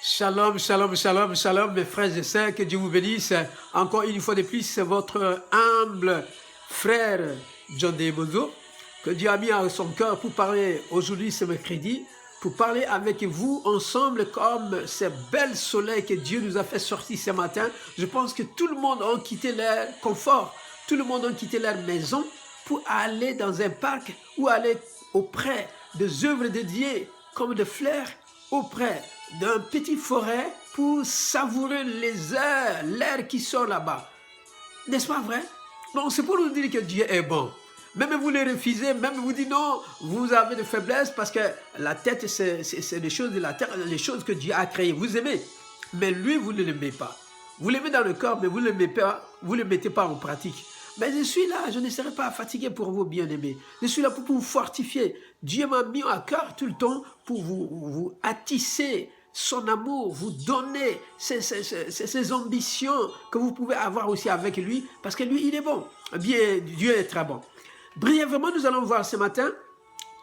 Shalom, shalom, shalom, shalom, mes frères et sœurs, que Dieu vous bénisse. Encore une fois de plus, c'est votre humble frère John Debozo, que Dieu a mis à son cœur pour parler aujourd'hui, ce mercredi, pour parler avec vous ensemble comme ces belles soleils que Dieu nous a fait sortir ce matin. Je pense que tout le monde a quitté leur confort, tout le monde a quitté leur maison pour aller dans un parc ou aller auprès des œuvres dédiées comme des fleurs, auprès d'un petit forêt pour savourer les heures, l'air qui sort là-bas. N'est-ce pas vrai? Donc c'est pour nous dire que Dieu est bon. Même vous les refusez, même vous dites non, vous avez des faiblesses parce que la tête, c'est les choses de la terre, les choses que Dieu a créées. Vous aimez, mais lui, vous ne l'aimez pas. Vous l'aimez dans le corps, mais vous ne le mettez pas en pratique. Mais je suis là, je ne serai pas fatigué pour vous, bien-aimés. Je suis là pour vous fortifier. Dieu m'a mis à cœur tout le temps pour vous attisser son amour, vous donner ces ambitions que vous pouvez avoir aussi avec lui, parce que lui, il est bon. Bien, Dieu est très bon. Brièvement, nous allons voir ce matin,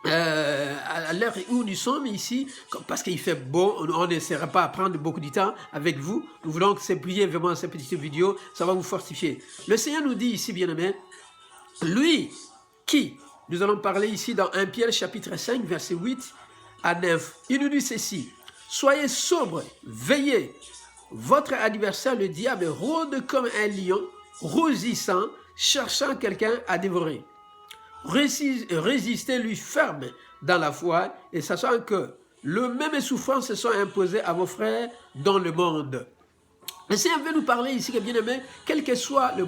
à l'heure où nous sommes ici, parce qu'il fait beau, on n'essaiera pas à prendre beaucoup de temps avec vous. Nous voulons que c'est brièvement cette petite vidéo, ça va vous fortifier. Le Seigneur nous dit ici, bien-aimé, lui qui, nous allons parler ici dans 1 Pierre chapitre 5, verset 8 à 9, il nous dit ceci: soyez sobres, veillez. Votre adversaire, le diable, rôde comme un lion, rougissant, cherchant quelqu'un à dévorer. Résistez-lui ferme dans la foi et sachant que les mêmes souffrances se sont imposées à vos frères dans le monde. Le Seigneur veut nous parler ici, bien aimé, quelle que soit la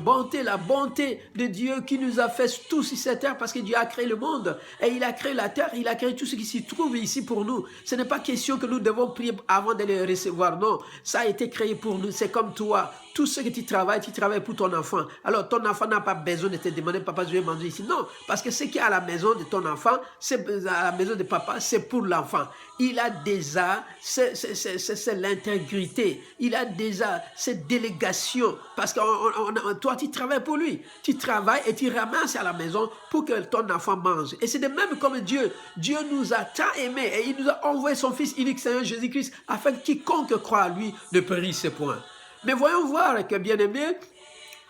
bonté de Dieu qui nous a fait tous sur cette terre, parce que Dieu a créé le monde, et il a créé la terre, il a créé tout ce qui s'y trouve ici pour nous. Ce n'est pas question que nous devons prier avant de les recevoir, non, ça a été créé pour nous, c'est comme toi, tout ce que tu travailles pour ton enfant. Alors ton enfant n'a pas besoin de te demander, papa, je vais manger ici, non, parce que ce qui est à la maison de ton enfant, c'est à la maison de papa, c'est pour l'enfant. Il a déjà, c'est l'intégrité, il a déjà cette délégation, parce que toi, tu travailles pour lui. Tu travailles et tu ramasses à la maison pour que ton enfant mange. Et c'est de même comme Dieu. Dieu nous a tant aimés et il nous a envoyé son Fils unique, Seigneur Jésus-Christ, afin que quiconque croit à lui ne périsse point. Mais voyons voir que, bien aimé,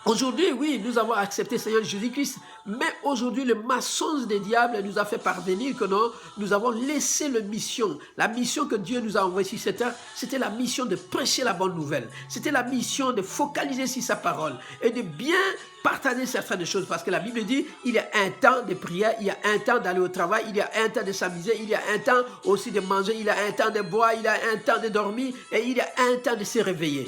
aujourd'hui, oui, nous avons accepté Seigneur Jésus-Christ, mais aujourd'hui, le mensonge des diables nous a fait parvenir que non, nous avons laissé la mission que Dieu nous a envoyée sur cette terre, c'était la mission de prêcher la bonne nouvelle, c'était la mission de focaliser sur sa parole et de bien partager certaines choses, parce que la Bible dit, il y a un temps de prière, il y a un temps d'aller au travail, il y a un temps de s'amuser, il y a un temps aussi de manger, il y a un temps de boire, il y a un temps de dormir et il y a un temps de se réveiller.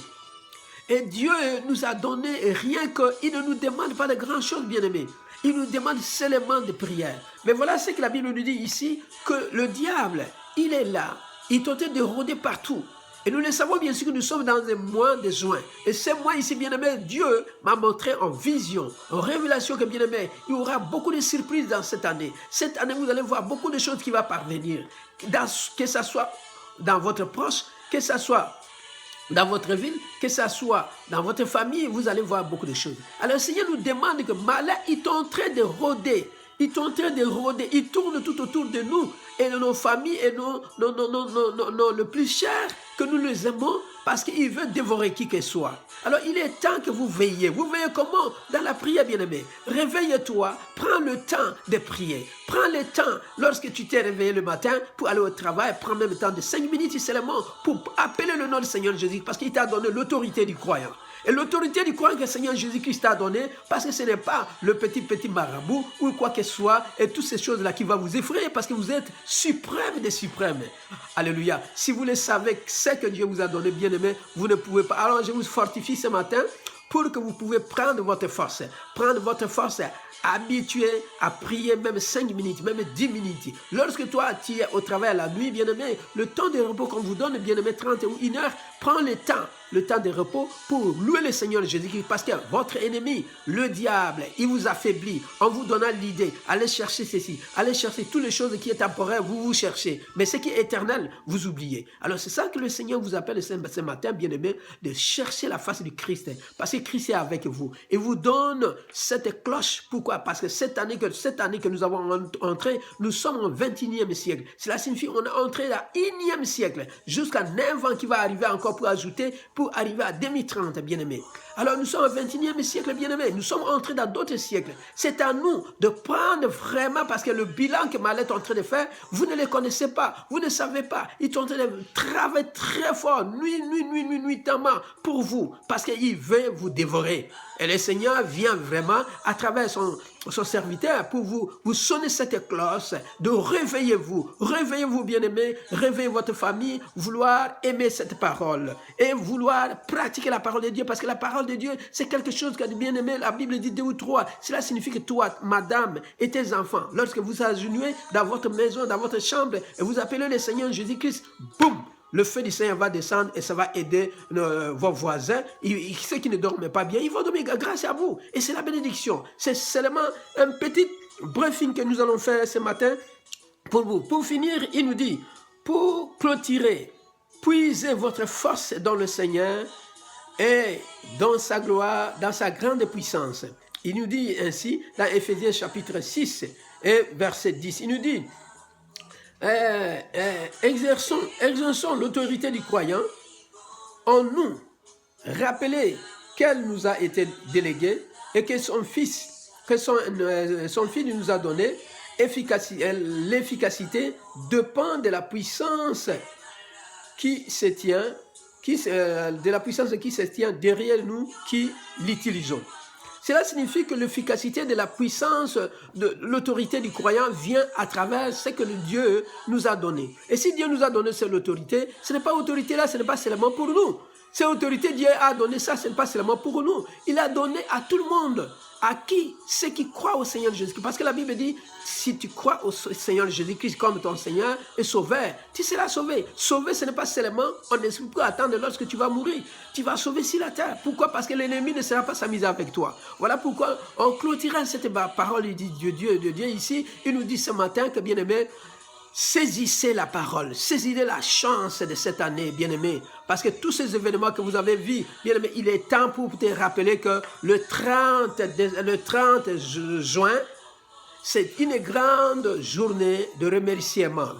Et Dieu nous a donné rien qu'il ne nous demande pas de grandes choses, bien-aimés. Il nous demande seulement de prière. Mais voilà ce que la Bible nous dit ici, que le diable, il est là. Il est en train de rôder partout. Et nous le savons bien sûr que nous sommes dans un mois de juin. Et ce mois ici, bien-aimé, Dieu m'a montré en vision, en révélation que, bien-aimé, il y aura beaucoup de surprises dans cette année. Cette année, vous allez voir beaucoup de choses qui vont parvenir. Que ce soit dans votre proche, que ce soit dans votre ville, que ce soit dans votre famille, vous allez voir beaucoup de choses. Alors le Seigneur nous demande que malin, il est en train de rôder. Il est en train de rôder. Il tourne tout autour de nous et de nos familles et le plus cher que nous les aimons parce qu'il veut dévorer qui que soit. Alors il est temps que vous veillez. Vous veillez comment? Dans la prière, bien-aimé. Réveille-toi, prends le temps de prier. Prends le temps, lorsque tu t'es réveillé le matin pour aller au travail, prends même le temps de 5 minutes seulement pour appeler le nom du Seigneur Jésus, parce qu'il t'a donné l'autorité du croyant. Et l'autorité du croyant que le Seigneur Jésus-Christ t'a donné, parce que ce n'est pas le petit marabout ou quoi que ce soit, et toutes ces choses-là qui vont vous effrayer, parce que vous êtes suprême des suprêmes. Alléluia. Si vous le savez, c'est que Dieu vous a donné, bien aimé, vous ne pouvez pas. Alors je vous fortifie ce matin pour que vous pouvez prendre votre force. Prendre votre force, habitué à prier même 5 minutes, même 10 minutes. Lorsque toi, tu es au travail à la nuit, bien-aimé, le temps de repos qu'on vous donne, bien-aimé, 30 ou 1 heure, prends le temps de repos pour louer le Seigneur Jésus-Christ, parce que votre ennemi, le diable, il vous affaiblit en vous donnant l'idée, allez chercher ceci, allez chercher toutes les choses qui sont temporaires, vous cherchez, mais ce qui est éternel, vous oubliez. Alors c'est ça que le Seigneur vous appelle ce matin, bien-aimé, de chercher la face du Christ, parce verset Christ est avec vous et vous donne cette cloche. Pourquoi? Parce que cette année que nous avons entré, nous sommes au 21e siècle. Cela signifie qu'on est entré dans le 1e siècle, jusqu'à 9 ans qui va arriver encore pour ajouter, pour arriver à 2030, bien-aimés. Alors nous sommes au 21e siècle, bien-aimés. Nous sommes entrés dans d'autres siècles. C'est à nous de prendre vraiment, parce que le bilan que Malet est en train de faire, vous ne les connaissez pas, vous ne savez pas. Ils sont en train de travailler très fort, nuitamment pour vous, parce qu'il veut vous dévorer. Et le Seigneur vient vraiment, à travers son serviteur, pour vous sonner cette cloche, de réveillez-vous, bien-aimés, réveillez votre famille, vouloir aimer cette parole, et vouloir pratiquer la parole de Dieu, parce que la parole de Dieu, c'est quelque chose que, bien-aimé, la Bible dit 2 ou 3, cela signifie que toi, madame, et tes enfants, lorsque vous agenouillez dans votre maison, dans votre chambre, et vous appelez le Seigneur Jésus-Christ, boum, le feu du Seigneur va descendre et ça va aider vos voisins. Ceux qui ne dorment pas bien, ils vont dormir grâce à vous. Et c'est la bénédiction. C'est seulement un petit briefing que nous allons faire ce matin pour vous. Pour finir, il nous dit, pour clôturer, puisez votre force dans le Seigneur et dans sa gloire, dans sa grande puissance. Il nous dit ainsi, dans Éphésiens chapitre 6 et verset 10, il nous dit, exerçons l'autorité du croyant en nous, rappelez qu'elle nous a été déléguée et que son fils nous a donné. L'efficacité dépend de la puissance qui se tient, derrière nous qui l'utilisons. Cela signifie que l'efficacité de la puissance de l'autorité du croyant vient à travers ce que le Dieu nous a donné. Et si Dieu nous a donné cette autorité, ce n'est pas autorité là, ce n'est pas seulement pour nous. Cette autorité, Dieu a donné ça, ce n'est pas seulement pour nous. Il a donné à tout le monde. À qui? Ceux qui croient au Seigneur Jésus-Christ. Parce que la Bible dit, si tu crois au Seigneur Jésus-Christ comme ton Seigneur et Sauveur, tu seras sauvé. Sauver, ce n'est pas seulement en esprit pour attendre lorsque tu vas mourir. Tu vas sauver sur la terre. Pourquoi? Parce que l'ennemi ne sera pas s'amuser avec toi. Voilà pourquoi, en clôturant cette parole de Dieu ici, il nous dit ce matin que, bien-aimé, saisissez la parole, saisissez la chance de cette année, bien-aimé, parce que tous ces événements que vous avez vus, bien-aimé, il est temps pour te rappeler que le 30 juin, c'est une grande journée de remerciement.